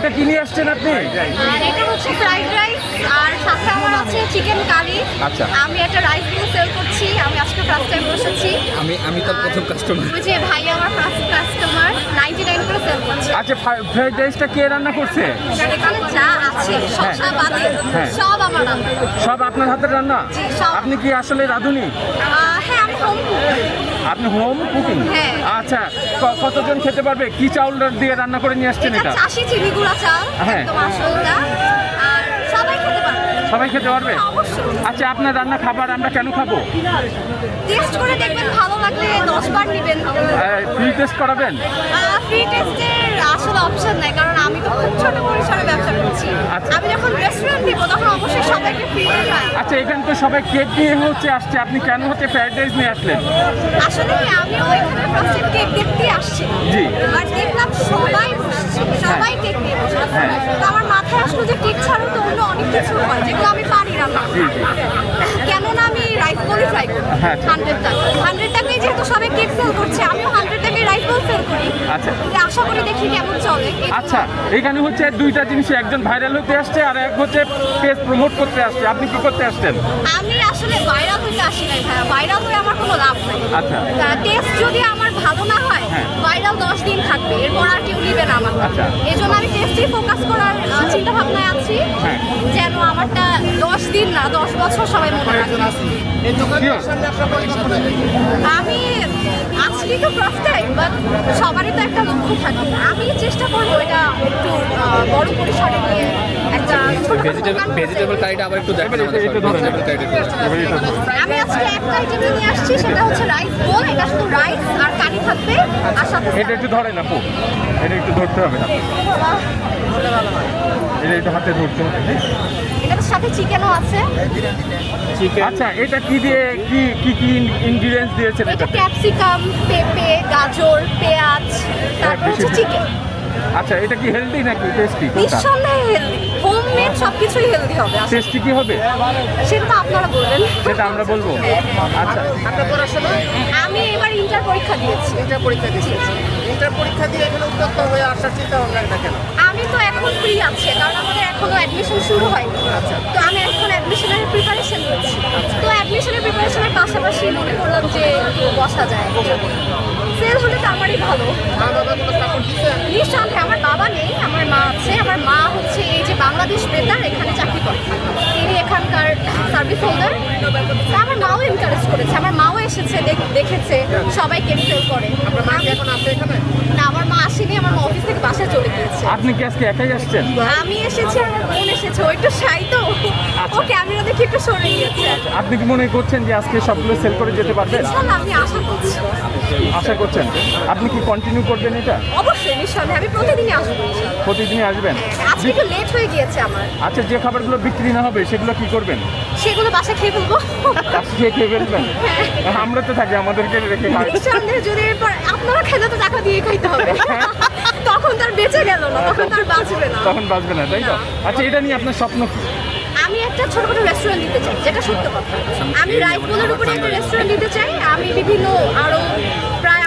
এটা কি নিয়ে আসছেন আপনি? আর এটা হচ্ছে ফ্রাইড রাইস আর সাথে আমার আছে চিকেন কারি। আচ্ছা। আমি একটা রাইস গুলো সেল করছি। আমি আজকে ফার্স্ট টাইম বসেছি। আমি তো প্রথম কাস্টমার। ওই যে ভাই আমার ফার্স্ট কাস্টমার 99 করে সেল করছে। আচ্ছা, ফ্রাইড রাইসটা কে রান্না করছে? এখানে যা আছে শসা বাদে হ্যাঁ। সব আমার রান্না। সব আপনার হাতের রান্না? জি, সব। আপনি কি আসলে রাঁধুনি? হ্যাঁ, আমি হোম কুক। আপনি হোম কুকিং? হ্যাঁ। আচ্ছা, কতজন খেতে পারবে? কি চাউল দিয়ে রান্না করে নিয়ে আসছেন এটা এটা? চাষি চিনি গুঁড়া চাল, হ্যাঁ। একদম আসলটা। আর সবাই খেতে পারবে। সবাই খেতে পারবে? অবশ্যই। আচ্ছা, আপনার রান্না খাবার আমরা কেন খাবো? টেস্ট করে দেখবেন, ভালো লাগলে 10 বার নেবেন। ফ্রি টেস্ট করাবেন? ফ্রি টেস্টের আসলে অপশন নাই, কারণ আমি তো খুব ছোট পরিসরে ব্যবসা করছি। আচ্ছা। আমি যখন রেস্টুরেন্ট দিব তখন অবশ্যই সবাইকে ফ্রি দেব। আচ্ছা, এখানে তো সবাই কেক নিয়ে আসছে, আপনি কেন ফ্রাইড রাইস নিয়ে আসলেন? আসলে কি, আমিও ওইখানে ফার্স্ট কেক দেখতে আসছি। জি। আর দেখলাম সবাই বসছে, সবাই কেক নিয়ে বসে আছে। হ্যাঁ। তো আমার মাথায় আসলো যে কেক ছাড়াও তো অন্য অনেক কিছু হয় যেগুলো আমি পারি রান্না জি, করতে। জি। কেননা আমি রাইস বলই ট্রাই করি। হ্যাঁ। 100 টাকায় যেহেতু সবাই কেক সেল করছে, আমিও 100 টাকায় রাইস বল সেল করি। আচ্ছা। আশা করি দেখি কেমন চলে। আচ্ছা, এখানে হচ্ছে দুইটা জিনিস, একজন ভাইরাল হতে আসছে আর এক হচ্ছে পেজ প্রমোট করতে আসছে। আপনি কি করতে আসছেন? আমি আসলে ভাইরাল হতে আসি নাই ভাইয়া, ভাইরাল হয়ে আমার কোনো লাভ নাই। আচ্ছা। টেস্ট যদি আমার ভালো না হয়, হ্যাঁ। ভাইরাল 10 দিন থাকবে, এরপর আর কেউ নিবে না আমার। আচ্ছা। এই জন্য আমি টেস্টেই ফোকাস করার চিন্তা ভাবনায় আছি, হ্যাঁ। যেন আমারটা 10 দিন না 10 বছর সবাই মনে রাখে। Sure. আমি আজকে তো ফার্স্ট টাইম, বাট সবারই তো একটা লক্ষ্য থাকে। আমি চেষ্টা করবো এটা একটু বড় পরিসরে নিয়ে একটা ছোটখাটো দোকান করতে। ভেজিটেবল কারিটা আবার একটু দেখেন আমাদের একটু ধরেন। ভেজিটেবল কারিটা। আমি আজকে একটা আইটেম নিয়ে আসছি, সেটা হচ্ছে রাইস বোল। এটা শুধু রাইস আর কারি থাকবে, আর সাথে এটা একটু ধরেন আপু, এটা একটু ধরতে হবে না, এটা একটু হাতে ধরতে হবে। এটার সাথে চিকেনও আছে। আচ্ছা, এটা কি দিয়ে কি কি কি ইনগ্রিডিয়েন্টস দিয়েছেন এটা এটাতে? ক্যাপসিকাম, পেঁপে, গাজর, পেঁয়াজ, তারপর বেশি হচ্ছে চিকেন। আচ্ছা, এটা কি হেলদি নাকি টেস্টি? কোনটা নিঃসন্দেহে হেলদি, হোমমেড সবকিছুই হেলদি হবে। টেস্টি কি হবে সেটা তো আপনারা বলবেন। সেটা আমরা বলবো। আচ্ছা, আপনার পড়াশোনা আমি এবার ইন্টার পরীক্ষা দিয়েছি। ইন্টার পরীক্ষা দিয়েছি। ইন্টার পরীক্ষা দিয়ে এখানে উদ্যোক্তা হয়ে আসার চিন্তা ভাবনা না কেন? আমি তো এখন ফ্রি আছি, কারণ আমাদের এখনো অ্যাডমিশন শুরু হয়নি। তো আমি এখন অ্যাডমিশনের প্রিপারেশন নিচ্ছি। তো অ্যাডমিশনের প্রিপারেশনের পাশাপাশি মনে করলাম যে একটু বসা যায়। সেল হলে তো আমারই ভালো। মা বাবা কোনো সাপোর্ট দিচ্ছে? নিঃসন্দেহে আমার বাবা নেই, আমার মা আছে। আমার মা হচ্ছে এই যে বাংলাদেশ বেতার এখানে চাকরি করে, তিনি এখানকার সার্ভিস হোল্ডার। আমার মাও এনকারেজ করেছে, আমার মাও এসেছে, দেখেছে সবাই কেক সেল করে। আপনার মা কি এখন আছে এখানে? না, আমার মা আসেনি, আমার মা অফিস থেকে বাসায় চলে গিয়েছে। আপনি কি আজকে একাই আসছেন? আমি এসেছি, আমার বোন এসেছে, ও একটু শাই তো, ও ক্যামেরা দেখে একটু সরে গিয়েছে। আপনি কি মনে করছেন যে আজকে সবগুলো সেল করে যেতে পারবেন? ইনশাআল্লাহ আমি আশা করছি। আশা করছেন? আপনি কি কন্টিনিউ করবেন এটা? অবশ্যই, নিঃসন্দেহে আমি প্রতিদিনই আসবো। প্রতিদিনই আসবেন? আজকে একটু লেট হয়ে গিয়েছে আমার। আচ্ছা, যে খাবারগুলো বিক্রি না হবে সেগুলো কি করবেন? সেগুলো বাসায় খেয়ে ফেলবো। খেয়ে খেয়ে ফেলবেন? আমরা তো থাকি, আমাদেরকে রেখে খাই। নিঃসন্দেহে যদি এরপর আপনারা খেলে তো টাকা দিয়ে খাইতে হবে। তখন তার বেঁচে গেল না, তখন তার বাঁচবে না। তখন বাঁচবে না, তাই তো? আচ্ছা, এটা নিয়ে আপনার স্বপ্ন কি? আমি একটা ছোটখাটো রেস্টুরেন্ট দিতে চাই, যেটা সত্য কথা। আমি রাইস বোলের উপরে একটা রেস্টুরেন্ট দিতে চাই। আমি বিভিন্ন আরো প্রায়